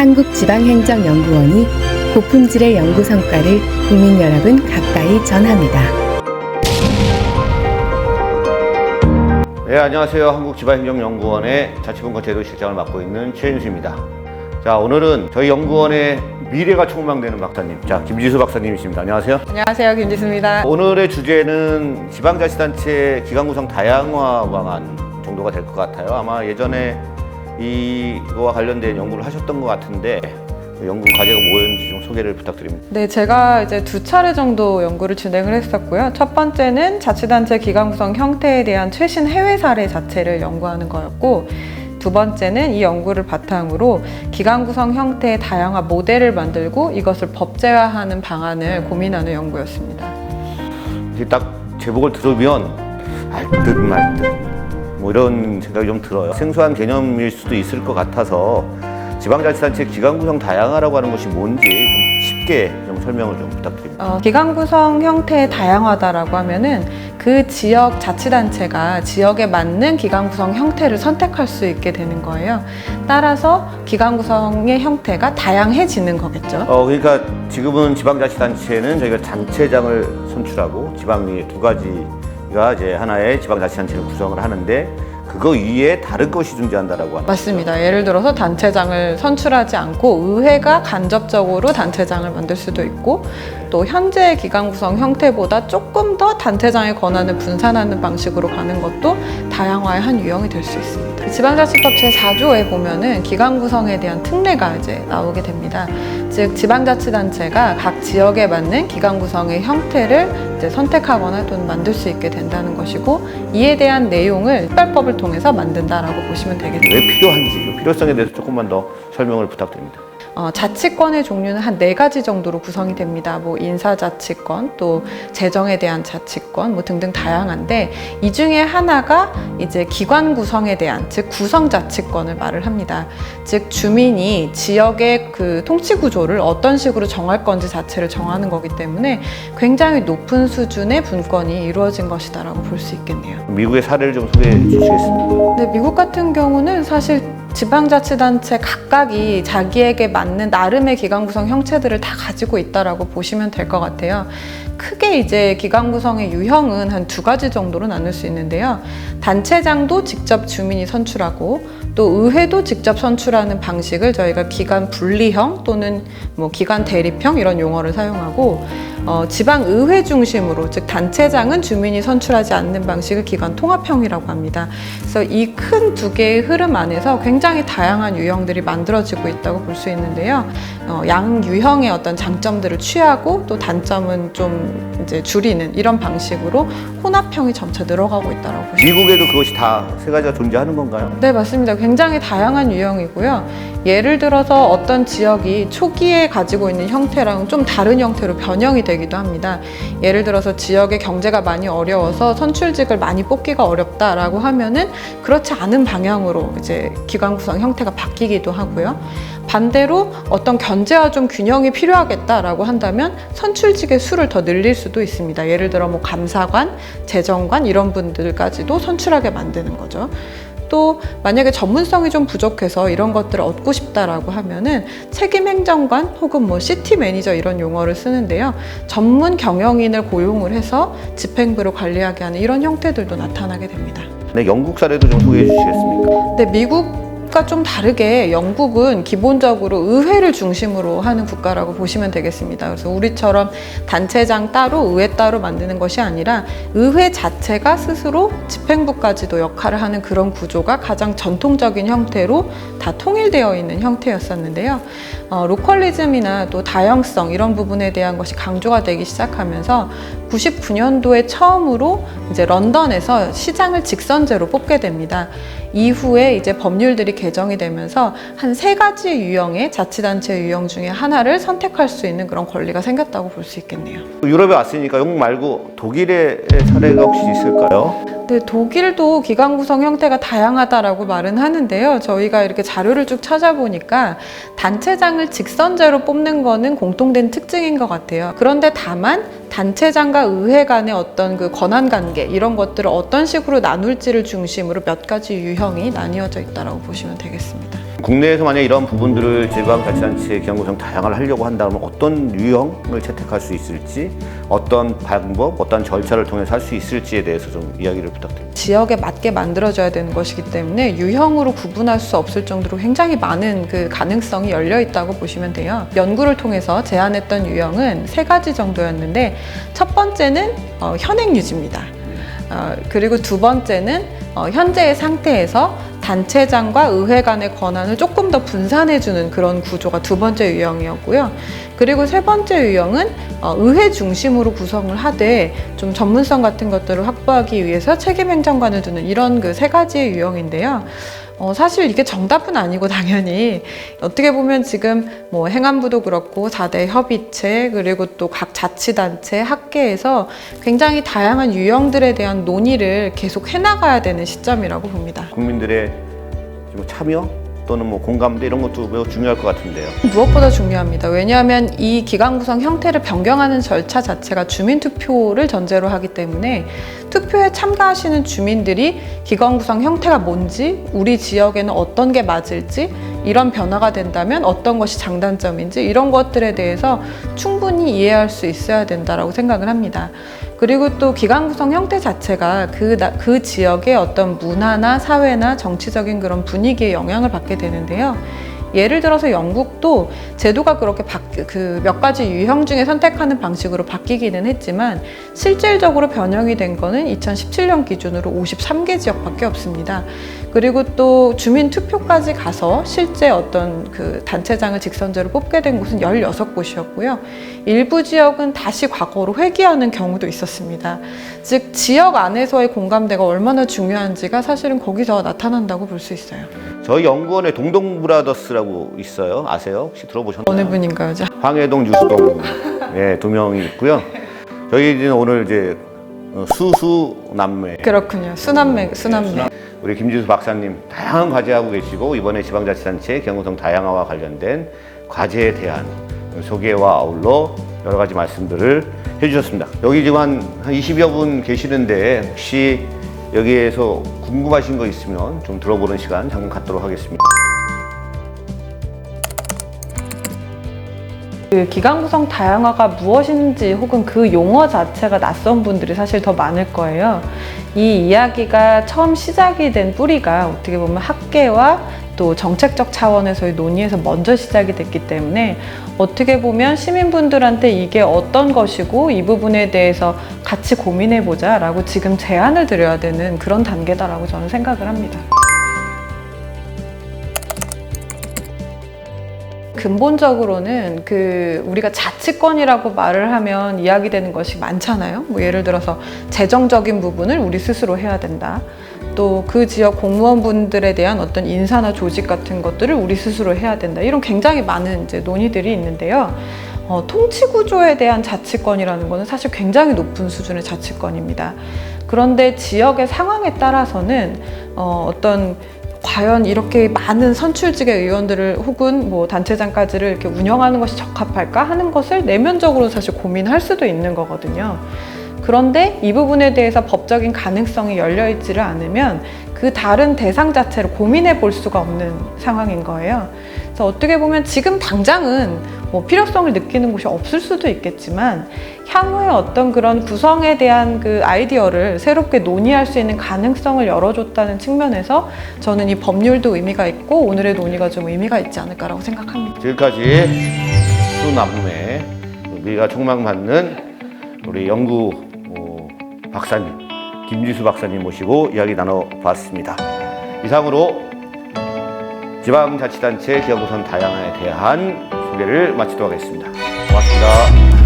한국지방행정연구원이 고품질의 연구 성과를 국민 여러분 가까이 전합니다. 네, 안녕하세요. 한국지방행정연구원의 자치분과 제도실장을 맡고 있는 최인수입니다. 자, 오늘은 저희 연구원의 미래가 촉망되는 박사님, 자, 김지수 박사님이십니다. 안녕하세요. 안녕하세요. 김지수입니다. 오늘의 주제는 지방자치단체 기관구성 다양화 방안 정도가 될 것 같아요. 아마 예전에 이거와 관련된 연구를 하셨던 것 같은데 연구 과제가 뭐였는지 좀 소개를 부탁드립니다. 네, 제가 이제 2차례 정도 연구를 진행을 했었고요. 첫 번째는 자치단체 기관 구성 형태에 대한 최신 해외 사례 자체를 연구하는 거였고, 두 번째는 이 연구를 바탕으로 기관 구성 형태의 다양화 모델을 만들고 이것을 법제화하는 방안을 고민하는 연구였습니다. 이제 딱 제목을 들으면 알 듯 말 듯 뭐 이런 생각이 좀 들어요. 생소한 개념일 수도 있을 것 같아서 지방자치단체 기관구성 다양화라고 하는 것이 뭔지 좀 쉽게 좀 설명을 좀 부탁드립니다. 기관 구성 형태의 다양화다라고 하면은 그 지역 자치단체가 지역에 맞는 기관 구성 형태를 선택할 수 있게 되는 거예요. 따라서 기관 구성의 형태가 다양해지는 거겠죠. 그러니까 지금은 지방자치단체는 저희가 단체장을 선출하고 지방이 두 가지가 이제 하나의 지방자치단체를 구성을 하는데 그거 위에 다른 것이 존재한다라고 하는 맞습니다. 거죠. 예를 들어서 단체장을 선출하지 않고 의회가 간접적으로 단체장을 만들 수도 있고, 또 현재의 기관 구성 형태보다 조금 더 단체장의 권한을 분산하는 방식으로 가는 것도 다양화의 한 유형이 될 수 있습니다. 지방자치법 제4조에 보면은 기관 구성에 대한 특례가 이제 나오게 됩니다. 즉 지방자치단체가 각 지역에 맞는 기관 구성의 형태를 이제 선택하거나 또는 만들 수 있게 된다는 것이고, 이에 대한 내용을 특별법을 통해서 만든다라고 보시면 되겠습니다. 왜 필요한지 그 필요성에 대해서 조금만 더 설명을 부탁드립니다. 자치권의 종류는 한 4가지 정도로 구성이 됩니다. 뭐 인사자치권, 또 재정에 대한 자치권, 뭐 등등 다양한데, 이 중에 하나가 이제 기관 구성에 대한, 즉 구성자치권을 말을 합니다. 즉 주민이 지역의 그 통치 구조를 어떤 식으로 정할 건지 자체를 정하는 거기 때문에 굉장히 높은 수준의 분권이 이루어진 것이다라고 볼 수 있겠네요. 미국의 사례를 좀 소개해 주시겠습니까? 네, 미국 같은 경우는 사실 지방자치단체 각각이 자기에게 맞는 나름의 기관 구성 형체들을 다 가지고 있다라고 보시면 될 것 같아요. 크게 이제 기관 구성의 유형은 한 2가지 정도로 나눌 수 있는데요. 단체장도 직접 주민이 선출하고, 또 의회도 직접 선출하는 방식을 저희가 기관 분리형 또는 뭐 기관 대립형 이런 용어를 사용하고, 지방의회 중심으로, 즉 단체장은 주민이 선출하지 않는 방식을 기관 통합형이라고 합니다. 그래서 이 큰 2개의 흐름 안에서 굉장히 다양한 유형들이 만들어지고 있다고 볼 수 있는데요. 양 유형의 어떤 장점들을 취하고 또 단점은 좀 이제 줄이는 이런 방식으로 혼합형이 점차 늘어가고 있다고 보시면. 미국에도 그것이 다 3가지가 존재하는 건가요? 네, 맞습니다. 굉장히 다양한 유형이고요. 예를 들어서 어떤 지역이 초기에 가지고 있는 형태랑 좀 다른 형태로 변형이 되기도 합니다. 예를 들어서 지역의 경제가 많이 어려워서 선출직을 많이 뽑기가 어렵다라고 하면은 그렇지 않은 방향으로 이제 기관 구성 형태가 바뀌기도 하고요. 반대로 어떤 견제와 좀 균형이 필요하겠다라고 한다면 선출직의 수를 더 늘릴 수도 있습니다. 예를 들어 뭐 감사관, 재정관 이런 분들까지도 선출하게 만드는 거죠. 또 만약에 전문성이 좀 부족해서 이런 것들을 얻고 싶다라고 하면은 책임행정관 혹은 뭐 시티 매니저 이런 용어를 쓰는데요. 전문 경영인을 고용을 해서 집행부를 관리하게 하는 이런 형태들도 나타나게 됩니다. 네, 영국 사례도 좀 소개해 주시겠습니까? 네, 미국과 좀 다르게 영국은 기본적으로 의회를 중심으로 하는 국가라고 보시면 되겠습니다. 그래서 우리처럼 단체장 따로 의회 따로 만드는 것이 아니라 의회 자체가 스스로 집행부까지도 역할을 하는 그런 구조가 가장 전통적인 형태로 다 통일되어 있는 형태였었는데요. 로컬리즘이나 또 다양성 이런 부분에 대한 것이 강조가 되기 시작하면서 99년도에 처음으로 이제 런던에서 시장을 직선제로 뽑게 됩니다. 이후에 이제 법률들이 개정이 되면서 한 3가지 유형의 자치단체 유형 중에 하나를 선택할 수 있는 그런 권리가 생겼다고 볼 수 있겠네요. 유럽에 왔으니까 영국 말고 독일의 사례가 혹시 있을까요? 네, 독일도 기관 구성 형태가 다양하다라고 말은 하는데요. 저희가 이렇게 자료를 쭉 찾아보니까 단체장을 직선제로 뽑는 거는 공통된 특징인 것 같아요. 그런데 다만 단체장과 의회 간의 어떤 그 권한 관계 이런 것들을 어떤 식으로 나눌지를 중심으로 몇 가지 유형이 나뉘어져 있다고 보시면 되겠습니다. 국내에서 만약 이런 부분들을 지방자치단체 기관 구성 다양화를 하려고 한다면 어떤 유형을 채택할 수 있을지, 어떤 방법, 어떤 절차를 통해서 할 수 있을지에 대해서 좀 이야기를 부탁드립니다. 지역에 맞게 만들어져야 되는 것이기 때문에 유형으로 구분할 수 없을 정도로 굉장히 많은 그 가능성이 열려 있다고 보시면 돼요. 연구를 통해서 제안했던 유형은 3가지 정도였는데, 첫 번째는 현행 유지입니다. 그리고 두 번째는 현재의 상태에서 단체장과 의회 간의 권한을 조금 더 분산해주는 그런 구조가 두 번째 유형이었고요. 그리고 세 번째 유형은 의회 중심으로 구성을 하되 좀 전문성 같은 것들을 확보하기 위해서 책임행정관을 두는 이런 그 3가지의 유형인데요. 사실 이게 정답은 아니고 당연히 어떻게 보면 지금 뭐 행안부도 그렇고 4대 협의체 그리고 또 각 자치단체 학계에서 굉장히 다양한 유형들에 대한 논의를 계속 해나가야 되는 시점이라고 봅니다. 국민들의 좀 참여 또는 뭐 공감대 이런 것도 매우 중요할 것 같은데요. 무엇보다 중요합니다. 왜냐하면 이 기관 구성 형태를 변경하는 절차 자체가 주민투표를 전제로 하기 때문에 투표에 참가하시는 주민들이 기관 구성 형태가 뭔지, 우리 지역에는 어떤 게 맞을지, 이런 변화가 된다면 어떤 것이 장단점인지 이런 것들에 대해서 충분히 이해할 수 있어야 된다라고 생각을 합니다. 그리고 또 기관 구성 형태 자체가 그 지역의 어떤 문화나 사회나 정치적인 그런 분위기에 영향을 받게 되는데요. 예를 들어서 영국도 제도가 그렇게 몇 가지 유형 중에 선택하는 방식으로 바뀌기는 했지만 실질적으로 변형이 된 거는 2017년 기준으로 53개 지역밖에 없습니다. 그리고 또 주민 투표까지 가서 실제 어떤 그 단체장을 직선제로 뽑게 된 곳은 16곳이었고요. 일부 지역은 다시 과거로 회귀하는 경우도 있었습니다. 즉 지역 안에서의 공감대가 얼마나 중요한지가 사실은 거기서 나타난다고 볼 수 있어요. 저희 연구원에 동동브라더스라고 있어요. 아세요? 혹시 들어보셨나요? 어느 분인가요? 황해동, 유수동 네, 2명이 있고요. 저희는 오늘 이제 수남매. 그렇군요. 수남매. 우리 김진수 박사님 다양한 과제하고 계시고 이번에 지방자치단체 기관구성 다양화와 관련된 과제에 대한 소개와 아울러 여러 가지 말씀들을 해주셨습니다. 여기 지금 한 20여 분 계시는데 혹시 여기에서 궁금하신 거 있으면 좀 들어보는 시간 잠깐 갖도록 하겠습니다. 그 기관 구성 다양화가 무엇인지 혹은 그 용어 자체가 낯선 분들이 사실 더 많을 거예요. 이 이야기가 처음 시작이 된 뿌리가 어떻게 보면 학계와 또 정책적 차원에서의 논의에서 먼저 시작이 됐기 때문에 어떻게 보면 시민분들한테 이게 어떤 것이고 이 부분에 대해서 같이 고민해보자 라고 지금 제안을 드려야 되는 그런 단계다라고 저는 생각을 합니다. 근본적으로는 우리가 자치권이라고 말을 하면 이야기되는 것이 많잖아요. 뭐 예를 들어서 재정적인 부분을 우리 스스로 해야 된다. 또 그 지역 공무원분들에 대한 어떤 인사나 조직 같은 것들을 우리 스스로 해야 된다. 이런 굉장히 많은 이제 논의들이 있는데요. 통치 구조에 대한 자치권이라는 것은 사실 굉장히 높은 수준의 자치권입니다. 그런데 지역의 상황에 따라서는 과연 이렇게 많은 선출직의 의원들을 혹은 뭐 단체장까지를 이렇게 운영하는 것이 적합할까 하는 것을 내면적으로 사실 고민할 수도 있는 거거든요. 그런데 이 부분에 대해서 법적인 가능성이 열려있지를 않으면 그 다른 대상 자체를 고민해 볼 수가 없는 상황인 거예요. 그래서 어떻게 보면 지금 당장은 뭐 필요성을 느끼는 곳이 없을 수도 있겠지만 향후에 어떤 그런 구성에 대한 그 아이디어를 새롭게 논의할 수 있는 가능성을 열어줬다는 측면에서 저는 이 법률도 의미가 있고 오늘의 논의가 좀 의미가 있지 않을까라고 생각합니다. 지금까지 수남매 우리가 촉망받는 우리 연구 박사님 김지수 박사님 모시고 이야기 나눠봤습니다. 이상으로 지방자치단체 기관구성 다양화에 대한 소개를 마치도록 하겠습니다. 고맙습니다.